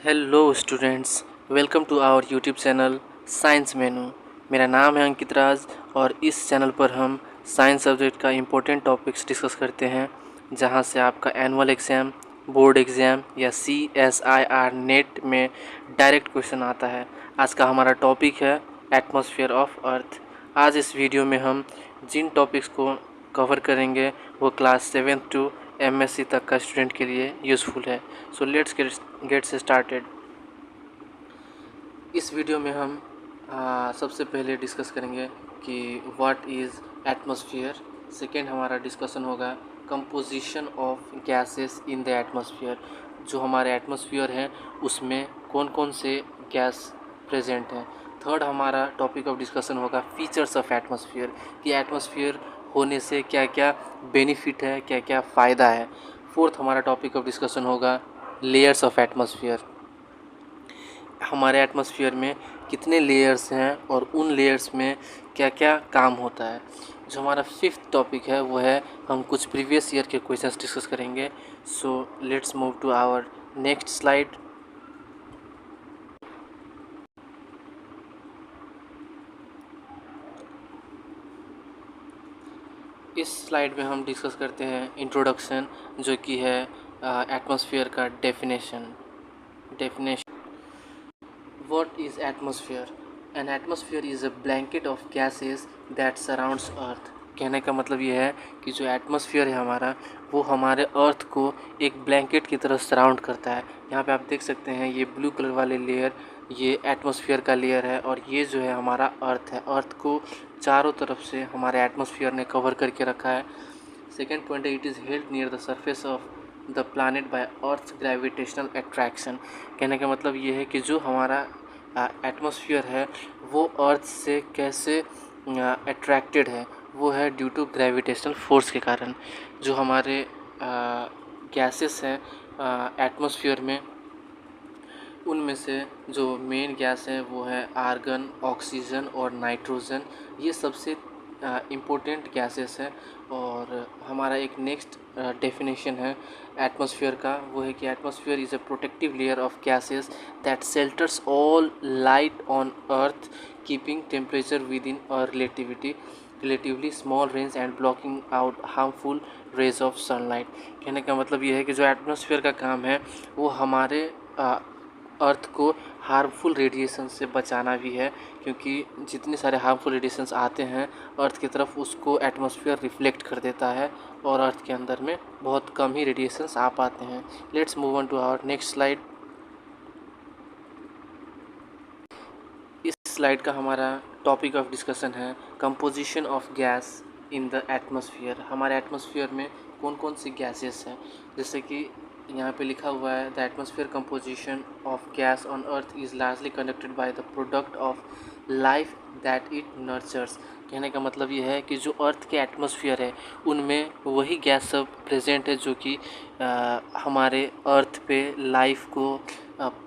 Hello students, welcome to our YouTube channel Science Menu. मेरा नाम है अंकित राज और इस चैनल पर हम साइंस सब्जेक्ट का इम्पोर्टेंट टॉपिक्स डिस्कस करते हैं, जहां से आपका एनुअल एग्ज़ाम, बोर्ड एग्ज़ाम या CSIR नेट में डायरेक्ट क्वेश्चन आता है। आज का हमारा टॉपिक है एटमॉस्फेयर ऑफ अर्थ। आज इस वीडियो में हम जिन टॉपिक्स को कवर करेंगे वो क्लास 7 टू MSc तक का स्टूडेंट के लिए यूज़फुल है। So let's get started. इस वीडियो में हम सबसे पहले डिस्कस करेंगे कि व्हाट इज़ एटमॉस्फेयर। सेकेंड हमारा डिस्कशन होगा composition of gases in the atmosphere. जो हमारे एटमॉस्फेयर है उसमें कौन कौन से गैस प्रेजेंट हैं। थर्ड हमारा टॉपिक ऑफ डिस्कशन होगा फीचर्स ऑफ एटमॉस्फेयर, कि एटमॉस्फेयर होने से क्या क्या बेनिफिट है, क्या क्या फ़ायदा है। फोर्थ हमारा टॉपिक ऑफ डिस्कशन होगा लेयर्स ऑफ एटमॉस्फेयर। हमारे एटमॉस्फेयर में कितने लेयर्स हैं और उन लेयर्स में क्या क्या काम होता है। जो हमारा फिफ्थ टॉपिक है वो है हम कुछ प्रीवियस ईयर के क्वेश्चंस डिस्कस करेंगे। So let's move to our next slide. इस स्लाइड में हम डिस्कस करते हैं इंट्रोडक्शन, जो कि है एटमॉस्फेयर का definition. What is atmosphere? An atmosphere is a blanket of gases that surrounds earth। कहने का मतलब ये है कि जो एटमॉस्फेयर है हमारा, वो हमारे अर्थ को एक ब्लैंकेट की तरह सराउंड करता है। यहाँ पे आप देख सकते हैं ये ब्लू कलर वाले लेयर, ये एटमॉस्फेयर का लेयर है और ये जो है हमारा अर्थ है। अर्थ को चारों तरफ से हमारे एटमॉस्फेयर ने कवर करके रखा है। सेकेंड पॉइंट है it is held near the surface of the planet by earth gravitational attraction. कहने का मतलब ये है कि जो हमारा एटमॉस्फेयर है वो अर्थ से कैसे अट्रैक्टेड है, वो है ड्यू टू ग्रेविटेशनल फोर्स के कारण। जो हमारे गैसेस हैं एटमॉस्फेयर में, उनमें से जो मेन गैस है वो है आर्गन, ऑक्सीजन और नाइट्रोजन। ये सबसे इम्पोर्टेंट गैसेस हैं। और हमारा एक नेक्स्ट डेफिनेशन है एटमॉस्फेयर का, वो है कि atmosphere is a protective layer of gases that shelters all light on earth, keeping temperature with in a relatively small range and blocking out harmful rays of sunlight. कहने का मतलब ये है कि जो एटमॉस्फेयर का काम है वो हमारे अर्थ को हार्मफुल रेडिएशन से बचाना भी है, क्योंकि जितने सारे हार्मफुल रेडिएशंस आते हैं अर्थ की तरफ, उसको एटमॉस्फेयर रिफ्लेक्ट कर देता है और अर्थ के अंदर में बहुत कम ही रेडिएशंस आ पाते हैं। Let's move on to our next slide. इस स्लाइड का हमारा टॉपिक ऑफ डिस्कशन है composition of gas in the atmosphere. हमारे एटमॉस्फेयर में कौन कौन सी गैसेस हैं, जैसे कि यहाँ पे लिखा हुआ है the atmosphere composition of gas on earth is largely conducted by the product of life that it nurtures. कहने का मतलब ये है कि जो अर्थ के एटमॉस्फेयर है उनमें वही गैस सब प्रेजेंट है जो कि हमारे अर्थ पे लाइफ को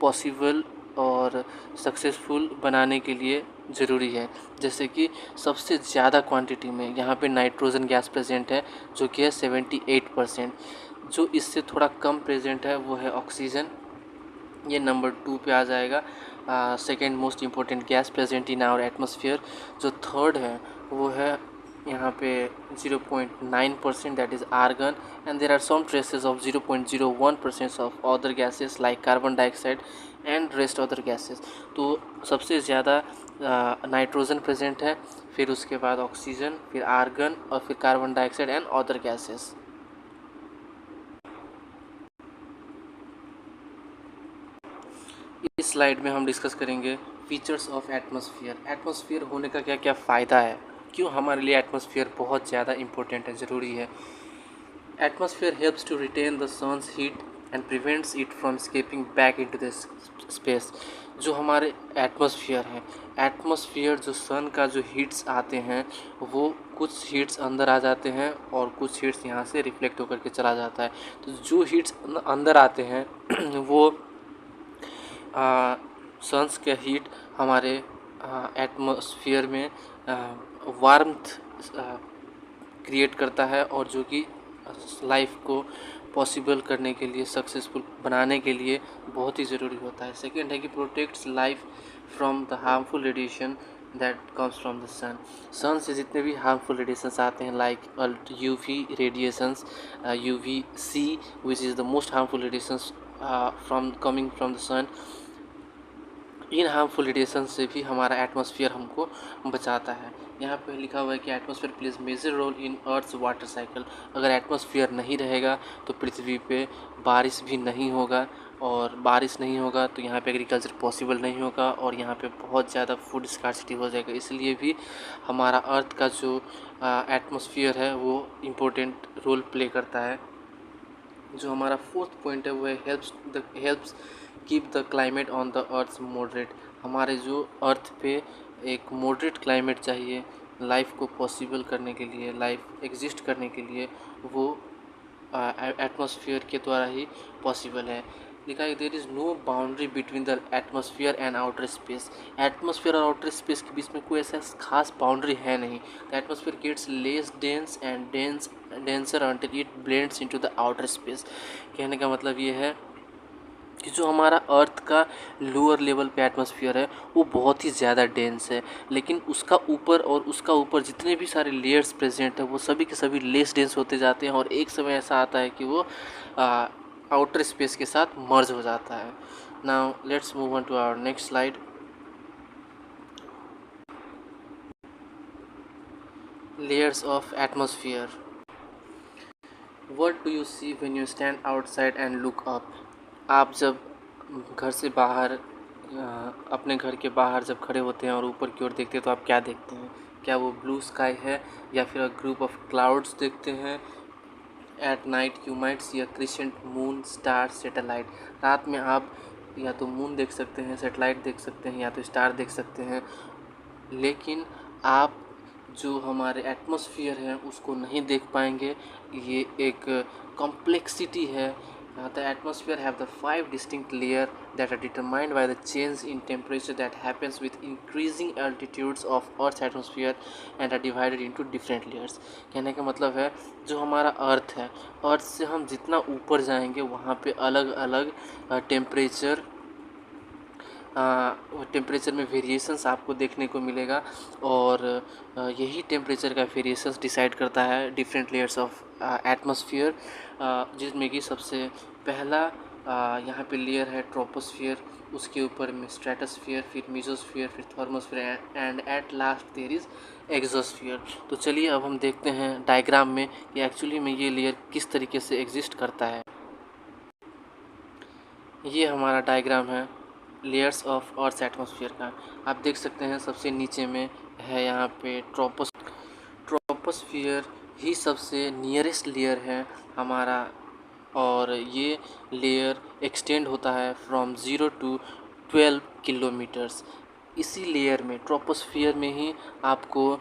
पॉसिबल और सक्सेसफुल बनाने के लिए ज़रूरी है। जैसे कि सबसे ज़्यादा क्वांटिटी में यहाँ पे नाइट्रोजन गैस प्रेजेंट है जो कि है 78%। जो इससे थोड़ा कम प्रेजेंट है वो है ऑक्सीजन, ये नंबर 2 पे आ जाएगा। Second most important gas present in our atmosphere. जो थर्ड है वो है यहाँ पे 0.9%, that is argon, and there are some traces of 0.01% of other gases like carbon dioxide and rest other gases. तो सबसे ज़्यादा नाइट्रोजन प्रेजेंट है, फिर उसके बाद ऑक्सीजन, फिर आर्गन और फिर carbon dioxide and other gases. इस स्लाइड में हम डिस्कस करेंगे फीचर्स ऑफ एटमॉस्फेयर। एटमॉस्फेयर होने का क्या क्या फ़ायदा है, क्यों हमारे लिए एटमॉस्फेयर बहुत ज़्यादा इम्पोर्टेंट है, ज़रूरी है। Atmosphere helps to retain the sun's heat and prevents it from escaping back into the space. जो हमारे एटमॉस्फेयर है, एटमॉस्फेयर जो सन का जो हीट्स आते हैं वो कुछ हीट्स अंदर आ जाते हैं और कुछ हीट्स यहाँ से रिफ्लेक्ट होकर के चला जाता है। तो जो हीट्स अंदर आते हैं वो सन्स का हीट हमारे एटमॉस्फेयर में वार्मथ क्रिएट करता है और जो कि लाइफ को पॉसिबल करने के लिए, सक्सेसफुल बनाने के लिए बहुत ही ज़रूरी होता है। सेकेंड है कि protects life from the harmful radiation that comes from the sun. Sun से जितने भी हार्मफुल रेडिएशंस आते हैं like UV radiations, UV C which is the most harmful radiations from coming from the sun, इन harmful radiation से भी हमारा atmosphere हमको बचाता है। यहाँ पे लिखा हुआ है कि atmosphere plays major role in earth's water cycle. अगर एटमॉस्फेयर नहीं रहेगा तो पृथ्वी पे बारिश भी नहीं होगा, और बारिश नहीं होगा तो यहाँ पे एग्रीकल्चर पॉसिबल नहीं होगा, और यहाँ पे बहुत ज़्यादा फूड स्कार्सिटी हो जाएगा। इसलिए भी हमारा अर्थ का जो एटमॉस्फेयर है वो इम्पोर्टेंट रोल प्ले करता है। जो हमारा फोर्थ पॉइंट है वो है helps keep the climate on the earth moderate. हमारे जो अर्थ पे एक मॉडरेट क्लाइमेट चाहिए लाइफ को पॉसिबल करने के लिए, लाइफ एग्जिस्ट करने के लिए, वो एटमॉस्फेयर के द्वारा ही पॉसिबल है। लिखा है there is no boundary between the atmosphere and outer space. Atmosphere और आउटर स्पेस के बीच में कोई ऐसा खास बाउंड्री है नहीं। The atmosphere gets less dense and denser until it blends into the outer space. कहने का मतलब ये है कि जो हमारा अर्थ का लोअर लेवल पे एटमॉस्फेयर है वो बहुत ही ज़्यादा डेंस है, लेकिन उसका ऊपर जितने भी सारे लेयर्स प्रेजेंट है वो सभी के सभी लेस डेंस होते जाते हैं, और एक समय ऐसा आता है कि वो आउटर स्पेस के साथ मर्ज हो जाता है। Now let's move on to our next slide. Layers of atmosphere. What do you see when you stand outside and look up. आप जब घर से बाहर अपने घर के बाहर जब खड़े होते हैं और ऊपर की ओर देखते हैं तो आप क्या देखते हैं? क्या वो ब्लू स्काई है, या फिर ग्रुप ऑफ क्लाउड्स देखते हैं? At night you might see a crescent moon star satellite. रात में आप या तो मून देख सकते हैं, सैटेलाइट देख सकते हैं, या तो स्टार देख सकते हैं, लेकिन आप जो हमारे एटमॉस्फेयर है उसको नहीं देख पाएंगे। ये एक कॉम्प्लेक्सिटी है। The atmosphere have the 5 distinct layers that are determined by the change in temperature that happens with increasing altitudes of Earth's atmosphere and are divided into different layers। कहने का मतलब है जो हमारा अर्थ है, अर्थ से हम जितना ऊपर जाएंगे वहाँ पे अलग अलग टेम्परेचर में वेरिएशंस आपको देखने को मिलेगा, और यही टेम्परेचर का वेरिएशंस डिसाइड करता है डिफरेंट लेयर्स ऑफ एटमॉस्फेयर, जिसमें कि सबसे पहला यहाँ पे लेयर है ट्रोपोस्फियर, उसके ऊपर में स्ट्रेटोस्फियर, फिर मेसोस्फियर, फिर thermosphere, and at last there is exosphere. तो चलिए अब हम देखते हैं डायग्राम में कि एक्चुअली में ये लेयर किस तरीके से एग्जिस्ट करता है। ये हमारा डायग्राम है लेयर्स ऑफ अर्थ एटमॉस्फेयर का। आप देख सकते हैं सबसे नीचे में है यहाँ पे ट्रोपोस्फियर ही सबसे नियरेस्ट लेयर है हमारा, और ये लेयर एक्सटेंड होता है फ्रॉम 0 to 12 किलोमीटर्स। इसी लेयर में ट्रोपोस्फियर में ही आपको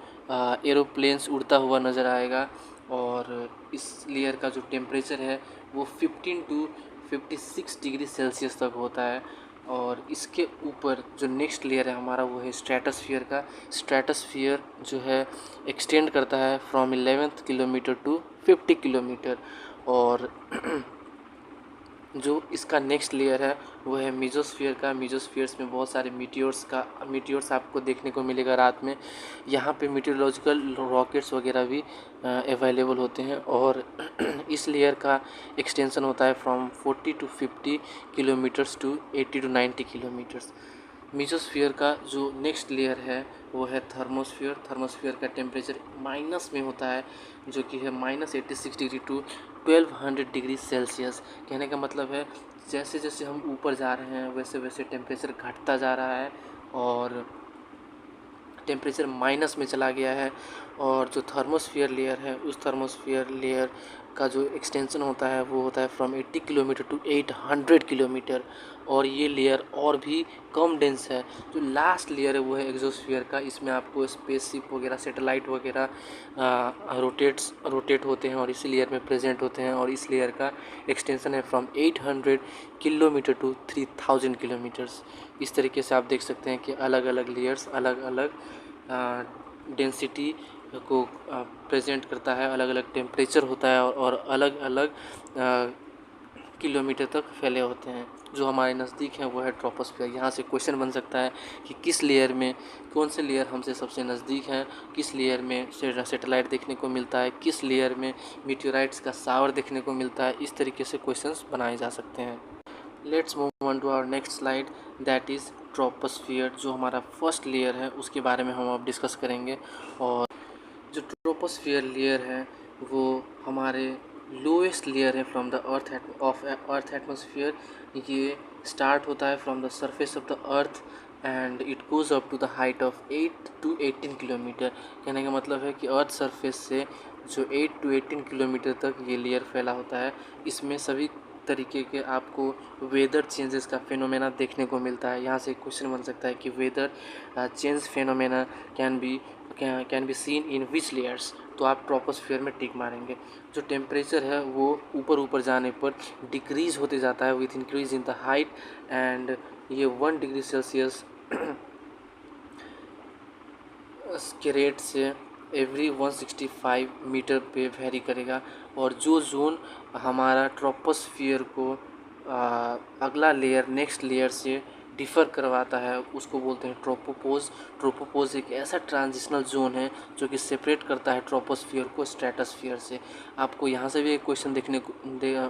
एरोप्लेन्स उड़ता हुआ नज़र आएगा, और इस लेयर का जो टेम्परेचर है वो 15 to 56 डिग्री सेल्सियस तक होता है। और इसके ऊपर जो नेक्स्ट लेयर है हमारा वो है स्ट्रेटोस्फियर का। स्ट्रेटोस्फियर जो है एक्सटेंड करता है फ्रॉम 11 किलोमीटर टू 50 किलोमीटर, और जो इसका नेक्स्ट लेयर है वो है मेसोस्फियर का। मेसोस्फियर्स में बहुत सारे मीटियोर्स आपको देखने को मिलेगा रात में। यहाँ पे मीटियोलॉजिकल रॉकेट्स वगैरह भी अवेलेबल होते हैं, और इस लेयर का एक्सटेंशन होता है from 40 to 50 kilometres to 80 to 90 kilometres. Mesosphere का जो नेक्स्ट लेयर है वो है थर्मोस्फियर। थर्मोस्फियर का टेम्परेचर माइनस में होता है, जो कि है -86 डिग्री टू 1200 डिग्री सेल्सियस। कहने का मतलब है जैसे जैसे हम ऊपर जा रहे हैं वैसे वैसे टेम्परेचर घटता जा रहा है, और टेम्परेचर माइनस में चला गया है। और जो थर्मोस्फियर लेयर है उस थर्मोस्फियर लेयर का जो एक्सटेंशन होता है वो होता है फ्रॉम 80 किलोमीटर टू 800 किलोमीटर, और ये लेयर और भी कम डेंस है। जो लास्ट लेयर है वो है एक्सोस्फियर का। इसमें आपको स्पेसशिप वगैरह, सैटेलाइट वगैरह रोटेट होते हैं और इसी लेयर में प्रेजेंट होते हैं, और इस लेयर का एक्सटेंशन है फ्रॉम 800 किलोमीटर टू 3000 किलोमीटर्स। इस तरीके से आप देख सकते हैं कि अलग अलग लेयर्स अलग अलग डेंसिटी को प्रेजेंट करता है, अलग अलग टेम्परेचर होता है, और अलग अलग किलोमीटर तक फैले होते हैं। जो हमारे नज़दीक हैं वो है ट्रोपोस्फियर। यहाँ से क्वेश्चन बन सकता है कि किस लेयर में, कौन से लेयर हमसे सबसे नज़दीक हैं, किस लेयर में सैटेलाइट देखने को मिलता है, किस लेयर में मीटेओराइट्स का शावर देखने को मिलता है। इस तरीके से क्वेश्चंस बनाए जा सकते हैं। Let's move on to our next slide, that is troposphere. जो हमारा फर्स्ट लेयर है उसके बारे में हम अब डिस्कस करेंगे। और जो ट्रोपोस्फियर लेयर है वो हमारे लोएस्ट लेयर है फ्रॉम द अर्थ एटमॉस्फेयर। ये स्टार्ट होता है from the surface of the earth and it goes up to the height of 8 to 18 kilometre. कहने का मतलब है कि अर्थ सरफेस से जो 8 to 18 किलोमीटर तक ये लेयर फैला होता है। इसमें सभी तरीके के आपको वेदर चेंजेस का फेनोमेना देखने को मिलता है। यहाँ से क्वेश्चन बन सकता है कि weather change phenomena can be seen in which layers. तो आप ट्रोपोस्फियर में टिक मारेंगे। जो टेम्परेचर है वो ऊपर जाने पर डिक्रीज़ होते जाता है with increase in the height, and ये 1 डिग्री सेल्सियस के रेट से एवरी 165 मीटर पे वेरी करेगा। और जो जोन हमारा ट्रोपोस्फियर को अगला लेयर, नेक्स्ट लेयर से डिफ़र करवाता है उसको बोलते हैं ट्रोपोपोज। ट्रोपोपोज एक ऐसा ट्रांजिशनल जोन है जो कि सेपरेट करता है ट्रोपोस्फियर को स्ट्रेटोस्फियर से। आपको यहाँ से भी एक क्वेश्चन देखने को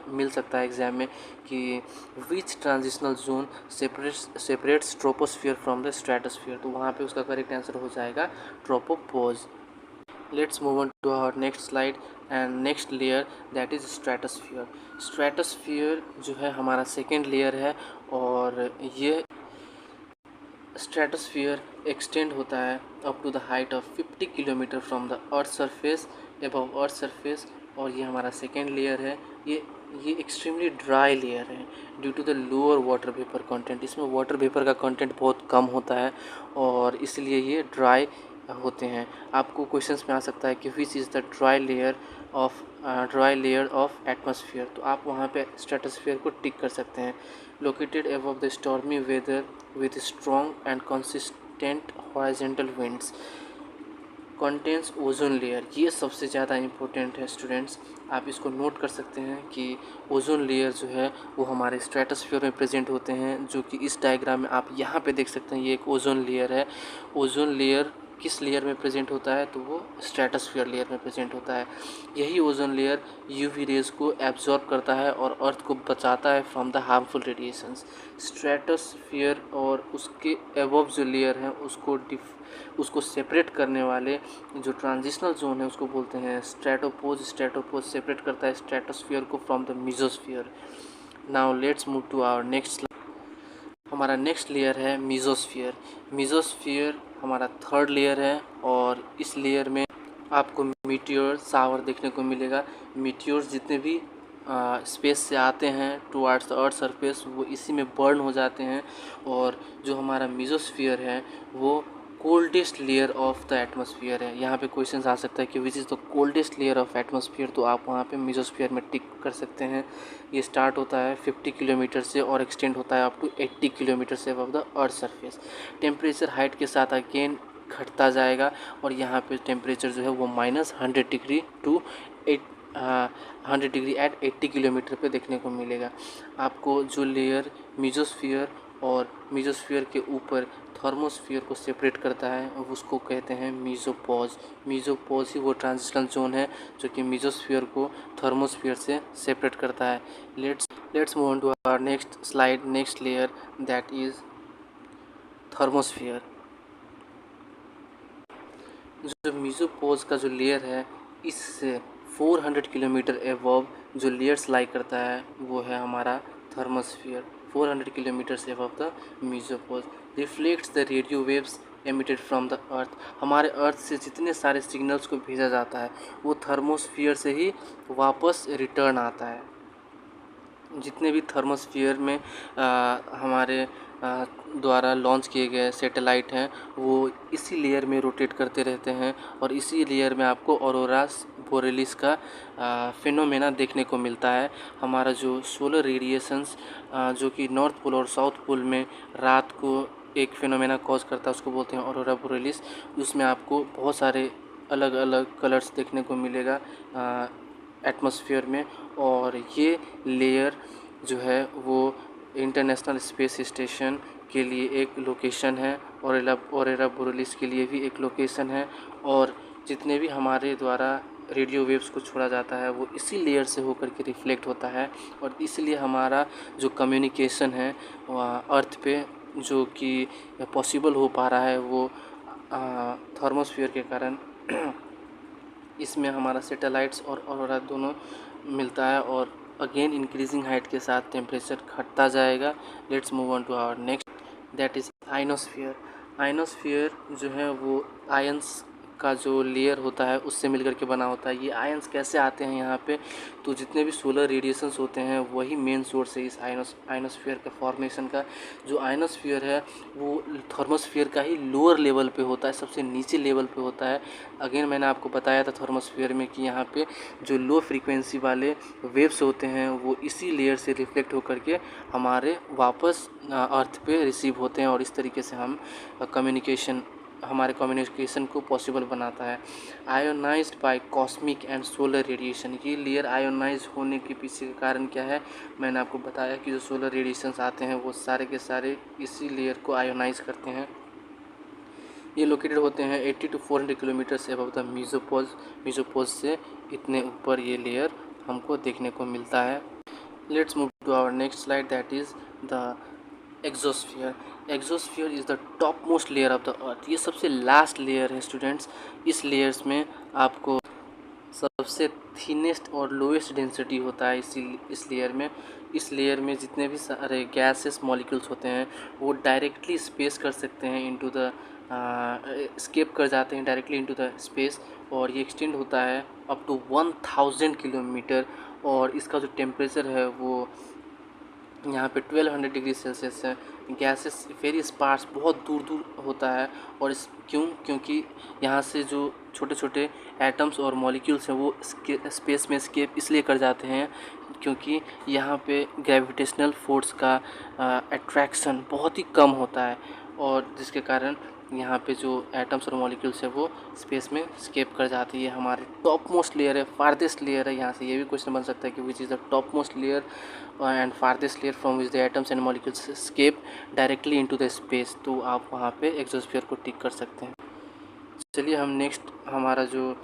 मिल सकता है एग्जाम में कि which transitional zone separates troposphere from the stratosphere. तो वहाँ पे उसका करेक्ट आंसर हो जाएगा ट्रोपोपोज। Let's move on to our next slide and next layer, that is stratosphere. Stratosphere जो है हमारा सेकेंड लेयर है और ये स्ट्रेटोस्फियर एक्सटेंड होता है up to the height of 50 kilometre from the earth surface, above earth surface. और ये हमारा सेकेंड लेयर है। ये एक्सट्रीमली ड्राई लेयर है due to the lower water vapour content. इसमें वाटर वेपर का कंटेंट बहुत कम होता है और इसलिए ये ड्राई होते हैं। आपको क्वेश्चंस में आ सकता है कि which is the dry layer of atmosphere. तो आप वहाँ पे स्ट्रेटोस्फियर को टिक कर सकते हैं। Located above the stormy weather with strong and consistent horizontal winds, contains ozone layer. ये सबसे ज़्यादा इम्पोर्टेंट है स्टूडेंट्स, आप इसको नोट कर सकते हैं कि ओजोन लेयर जो है वो हमारे स्ट्रेटोस्फियर में प्रेजेंट होते हैं, जो कि इस डायग्राम में आप यहाँ पे देख सकते हैं। ये एक ओजोन लेयर है। ओजोन लेयर किस लेयर में प्रेजेंट होता है? तो वो स्ट्रेटोस्फियर लेयर में प्रेजेंट होता है। यही ओजोन लेयर यूवी रेज को एब्जॉर्ब करता है और अर्थ को बचाता है from the harmful radiations. Stratosphere और उसके अबव जो लेयर है उसको सेपरेट करने वाले जो ट्रांजिशनल जोन है उसको बोलते हैं स्ट्रेटोपोज। स्ट्रेटोपोज सेपरेट करता है स्ट्रेटोस्फियर को from the mesosphere. Now let's move to our next. हमारा नेक्स्ट लेयर है मीजोस्फियर। मीजोस्फियर हमारा थर्ड लेयर है और इस लेयर में आपको मीटियोर शावर देखने को मिलेगा। मीटियोर्स जितने भी स्पेस से आते हैं टुवार्ड्स द अर्थ सरफेस वो इसी में बर्न हो जाते हैं। और जो हमारा मीजोस्फियर है वो coldest layer of the atmosphere है। यहाँ पे क्वेश्चन आ सकता है कि which is the coldest layer of atmosphere. तो आप वहाँ पे मीजोस्फियर में टिक कर सकते हैं। ये स्टार्ट होता है 50 किलोमीटर से और एक्सटेंड होता है अप टू 80 किलोमीटर से above the earth surface. Temperature height के साथ अगेन घटता जाएगा और यहाँ पे टेम्परेचर जो है वो -100 degree to 100 degree at 80 kilometre पे देखने को मिलेगा। आपको जो लेयर मीजोस्फियर और मीजोस्फियर के ऊपर थर्मोस्फियर को सेपरेट करता है उसको कहते हैं मीजोपोज। मीजोपोज ही वो ट्रांजिशनल जोन है जो कि मीजोस्फियर को थर्मोस्फियर से सेपरेट करता है। Let's move on to our next slide, next layer, that is thermosphere. जो मीजोपोज का जो लेयर है इससे 400 किलोमीटर एबव जो लेयर्स लाई करता है वो है हमारा थर्मोस्फियर। 400 किलोमीटर से above the mesopause reflects the radio waves emitted from the earth. हमारे अर्थ से जितने सारे सिग्नल्स को भेजा जाता है वो थर्मोस्फियर से ही वापस रिटर्न आता है। जितने भी थर्मोस्फियर में हमारे द्वारा लॉन्च किए गए सैटेलाइट हैं वो इसी लेयर में रोटेट करते रहते हैं और इसी लेयर में आपको ऑरोरा बोरेलिस का फिनोमेना देखने को मिलता है। हमारा जो सोलर रेडिएशंस जो कि नॉर्थ पोल और साउथ पोल में रात को एक फिनोमेना कॉज करता है उसको बोलते हैं ऑरोरा बोरेलिस। उसमें आपको बहुत सारे अलग अलग कलर्स देखने को मिलेगा एटमॉस्फेयर में। और ये लेयर जो है वो इंटरनेशनल स्पेस स्टेशन के लिए एक लोकेशन है, ऑरेरा बोरियलिस के लिए भी एक लोकेशन है, और जितने भी हमारे द्वारा रेडियो वेव्स को छोड़ा जाता है वो इसी लेयर से होकर के रिफ्लेक्ट होता है, और इसलिए हमारा जो कम्युनिकेशन है अर्थ पे जो कि पॉसिबल हो पा रहा है वो थर्मोस्फीयर के कारण इसमें हमारा सैटेलाइट्स और ऑरोरा दोनों मिलता है, और अगेन इंक्रीजिंग हाइट के साथ टेम्परेचर घटता जाएगा। Let's move on to our next, that is ionosphere. Ionosphere जो है वो आयंस का जो लेयर होता है उससे मिलकर के बना होता है। ये आयंस कैसे आते हैं यहाँ पे, तो जितने भी सोलर रेडिएशंस होते हैं वही मेन सोर्स है इस आइनोस्फीयर का फॉर्मेशन का। जो आइनोस्फीयर है वो थर्मोस्फीयर का ही लोअर लेवल पे होता है, सबसे नीचे लेवल पे होता है। अगेन मैंने आपको बताया था थर्मोस्फीयर में कि यहाँ पे जो लो फ्रीक्वेंसी वाले वेव्स होते हैं वो इसी लेयर से रिफ्लेक्ट होकर के हमारे वापस अर्थ पे रिसीव होते हैं, और इस तरीके से हम हमारे कम्युनिकेशन को पॉसिबल बनाता है। Ionized by cosmic and solar radiation, ये लेयर आयोनाइज होने के पीछे का कारण क्या है, मैंने आपको बताया कि जो सोलर रेडिएशंस आते हैं वो सारे के सारे इसी लेयर को आयोनाइज करते हैं। ये लोकेटेड होते हैं 80 to 400 किलोमीटर से अबव द मीजोपोज से इतने ऊपर ये लेयर हमको देखने को मिलता है। Let's move to our next slide, that is the exosphere. Exosphere is the top most layer of the earth. ये सबसे लास्ट लेयर है स्टूडेंट्स। इस लेयर्स में आपको सबसे थिनेस्ट और लोएस्ट डेंसिटी होता है इस लेयर में जितने भी सारे गैसेस मॉलिक्यूल्स होते हैं वो डायरेक्टली स्पेस कर सकते हैं इनटू द स्केप कर जाते हैं डायरेक्टली इनटू द स्पेस, और ये एक्सटेंड होता है अप टू 1000 किलोमीटर, और इसका जो टेम्परेचर है वो यहाँ पे 1200 डिग्री सेल्सियस है। गैसेस वेरी स्पार्स बहुत दूर दूर होता है, और क्योंकि यहाँ से जो छोटे छोटे एटम्स और मॉलिक्यूल्स हैं वो स्पेस में स्केप इसलिए कर जाते हैं क्योंकि यहाँ पे ग्रेविटेशनल फोर्स का अट्रैक्शन बहुत ही कम होता है, और जिसके कारण यहाँ पे जो एटम्स और मॉलिक्यूल्स है वो स्पेस में स्केप कर जाती है। हमारे टॉप मोस्ट लेयर है, फारदेस्ट लेयर है। यहाँ से ये भी क्वेश्चन बन सकता है कि which is the top most layer and farthest layer from which the atoms and molecules escape directly into the space, तो आप वहाँ पे एक्सोस्फीयर को टिक कर सकते हैं। चलिए हम हमारा जो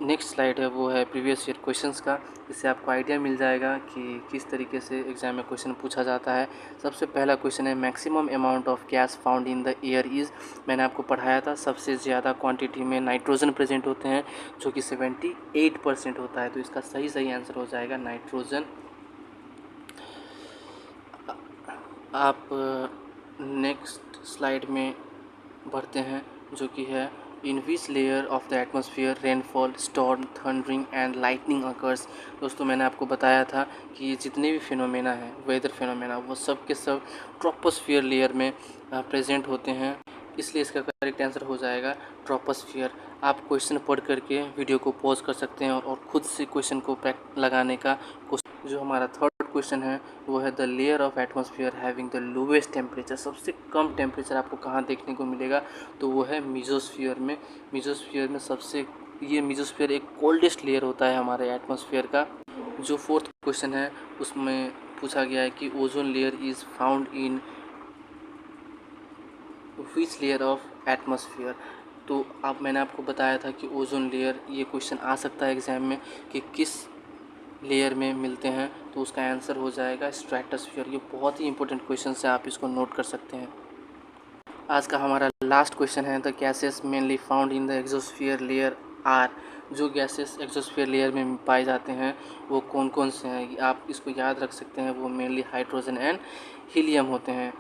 नेक्स्ट स्लाइड है वो है प्रीवियस ईयर क्वेश्चंस का। इससे आपको आइडिया मिल जाएगा कि किस तरीके से एग्ज़ाम में क्वेश्चन पूछा जाता है। सबसे पहला क्वेश्चन है maximum amount of gas found in the air is. मैंने आपको पढ़ाया था सबसे ज़्यादा क्वांटिटी में नाइट्रोजन प्रेजेंट होते हैं जो कि 78% होता है, तो इसका सही आंसर हो जाएगा नाइट्रोजन। आप नेक्स्ट स्लाइड में बढ़ते हैं जो कि है in which layer of the atmosphere rainfall storm thundering and lightning occurs. दोस्तों मैंने आपको बताया था कि ये जितने भी फिनोमेना हैं वेदर फिनोमेना वो सब के सब ट्रोपोस्फियर लेयर में प्रेजेंट होते हैं, इसलिए इसका करेक्ट आंसर हो जाएगा ट्रोपोस्फियर। आप क्वेश्चन पढ़ करके वीडियो को पॉज कर सकते हैं और ख़ुद से क्वेश्चन को लगाने का कोशिश। जो हमारा थर्ड क्वेश्चन है वो है the layer of atmosphere having the lowest temperature. सबसे कम टेम्परेचर आपको कहाँ देखने को मिलेगा, तो वो है मीजोस्फीयर में। मीजोस्फीयर एक कोल्डेस्ट लेयर होता है हमारे एटमॉस्फेयर का। जो फोर्थ क्वेश्चन है उसमें पूछा गया है कि ozone layer is found in which layer of atmosphere. तो मैंने आपको बताया था कि ओजोन लेयर, ये क्वेश्चन आ सकता है एग्ज़ाम में कि किस लेयर में मिलते हैं, तो उसका आंसर हो जाएगा स्ट्रेटोस्फीयर। ये बहुत ही इंपॉर्टेंट क्वेश्चन है, आप इसको नोट कर सकते हैं। आज का हमारा लास्ट क्वेश्चन है the gases mainly found in the exosphere layer are. जो गैसेस एक्सोस्फीयर लेयर में पाए जाते हैं वो कौन कौन से हैं, आप इसको याद रख सकते हैं। वो मेनली हाइड्रोजन एंड हीलियम होते हैं।